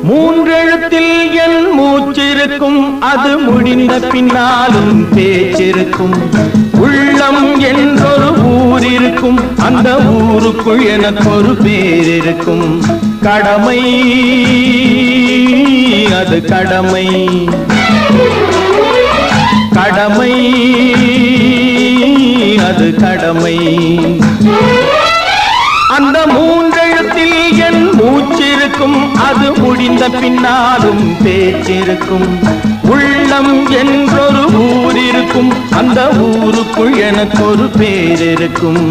மூன்றெழுத்தில் என் மூச்சிருக்கும், அது முடிந்த பின்னாலும் பேச்சிருக்கும். உள்ளம் என்றொரு ஊர் இருக்கும், அந்த ஊருக்குள் எனக்கு ஒரு பேர் இருக்கும். கடமை, அது கடமை, கடமை, அது கடமை. அந்த மூன்றெழுத்தில் என் மூச்சிருக்கும், அது முடிந்த பின்னாலும் பேச்சிருக்கும். உள்ளம் என்றொரு ஊர் இருக்கும், அந்த ஊருக்குள் எனக்கு ஒரு பேர் இருக்கும்.